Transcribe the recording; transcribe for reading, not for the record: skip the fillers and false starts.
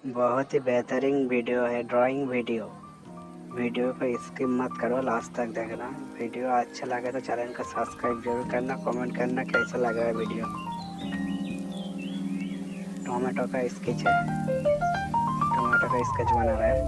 बहुत ही बेहतरीन वीडियो है, ड्राइंग वीडियो। वीडियो को स्किप मत करो, लास्ट तक देखना। वीडियो अच्छा लगे तो चैनल को सब्सक्राइब जरूर करना, कमेंट करना कैसा लगा है वीडियो। टोमेटो का स्केच है, टोमेटो का स्केच बना रहा है।